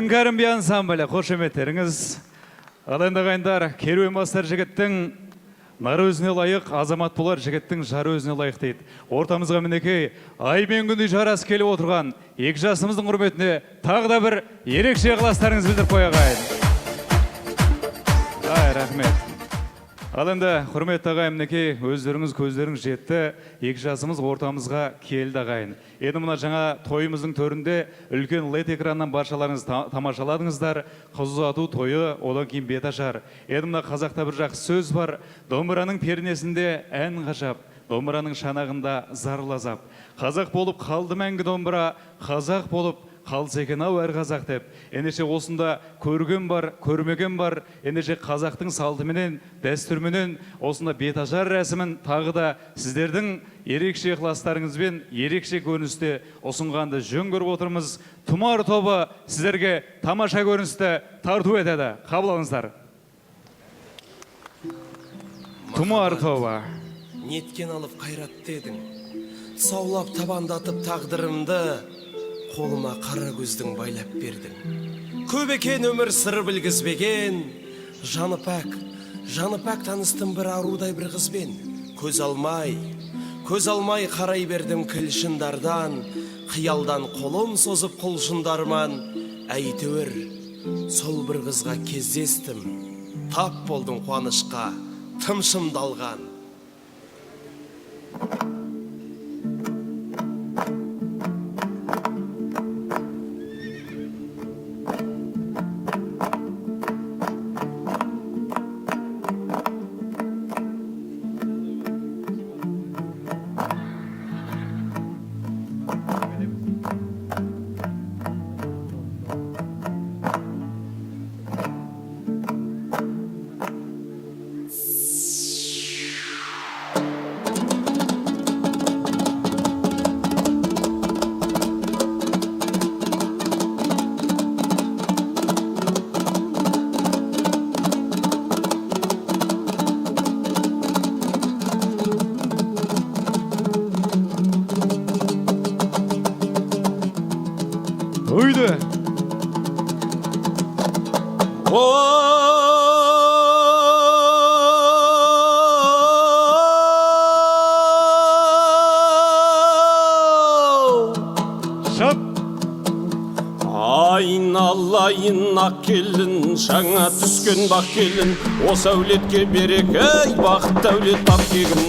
Іңкәрім би ансамблі, қошеметтеріңіз. Ал енді қайындар, керуен бастар жігіттің нары өзіне лайық, азамат болар жігіттің жары өзіне лайық дейді. Ортамызға мінекей, ай мен күндей жарас келіп отырған екі жасымыздың құрметіне тағы да бір ерекше ықыластарыңыз білдіріп қояғайын. Рахмет. Ал енді құрметті ағайын, мінекей өздеріңіз көздеріңіз жетті, екі жасымыз ортамызға келді ағайын. Енді мына жаңа тойымыздың төрінде үлкен LED экраннан баршаларыңыз тамашаладыңыздар. Қыз ұзату тойы, одан кейін бет ашар. Енді мына қазақта бір жақсы сөз бар: домбыраның пернесінде ән ғажап, домбыраның шанағында зарлазап. Қазақ болып қалды мәңгі домбыра, қазақ болып қалса екен ау әр қазақ деп. Ендеше осында көрген бар, көрмеген бар. Ендеше қазақтың салтыменен, дәстүрменен осында бет ашар рәсімін тағы да сіздердің ерекше ықыластарыңызбен, ерекше көріністе ұсынғанды жөн көріп отырмыз. Тұмар тобы сіздерге тамаша көріністі тарту етеді. Қабыл алыңыздар. Тұмар тобы. Неткен алып қайратты едің, саулап табандатып тағдырымды, қолыма қара көздің байлап бердің. Көп екен өмір сыр білгізбеген, жаны пәк таныстым бір арудай бір қызбен. Көз алмай қарай бердім кілшіндардан, қиялдан қолым созып құлшындарман. Әйтеуір сол бір қызға кездестім, тап болдың қуанышқа тым шымдалған. Uydu. Şap. Айналайын ақ келін, жаңа түскен бақ келін, осы әулетке берек, ей бақыт дәулет тап кегін.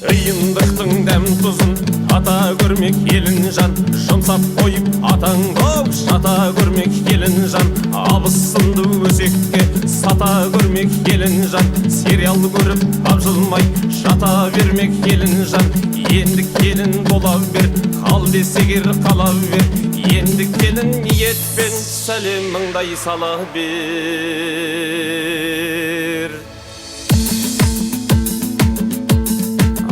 Қиындықтың дәм тұзын ата көрмек елін жан, жұмсап қойып атаң боп жата көрмек елін жан. Абыз сынды өсекке сата көрмек елін жан, сериал көріп абжылмай жата бермек елін жан. Енді келін бола бер, қал десегер қала бер, енді келін ниетпен сәлеміңдай сала бер.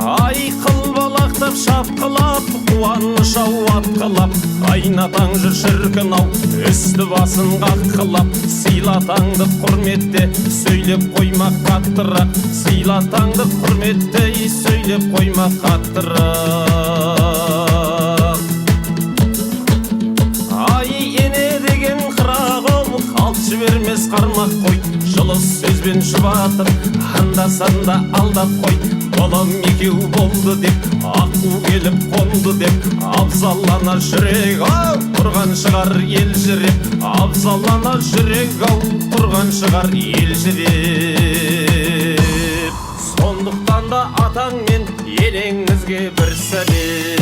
Ай қылбалақтап шапқылап, қуаныш ауатқылап, айнатаң жүр шіркін ау, үсті басын қаққылап. Сыйлатаңды құрметте, сөйлеп қойма қаттырақ, сыйлатаңды құрметте, сөйлеп қойма қаттырақ. Ай ене деген қырақ ол, қалт жібермес қармақ қой, жылы сөзбен жұбатып, анда-санда алдап қой. Балам екеу болды деп, аққу келіп қонды деп, абзаллана жүрек ау, тұрған шығар ел жүрек. Абзаллана жүрек ау, тұрған шығар ел жүрек. Сондықтан да атаң мен елеңізге бір сәлем.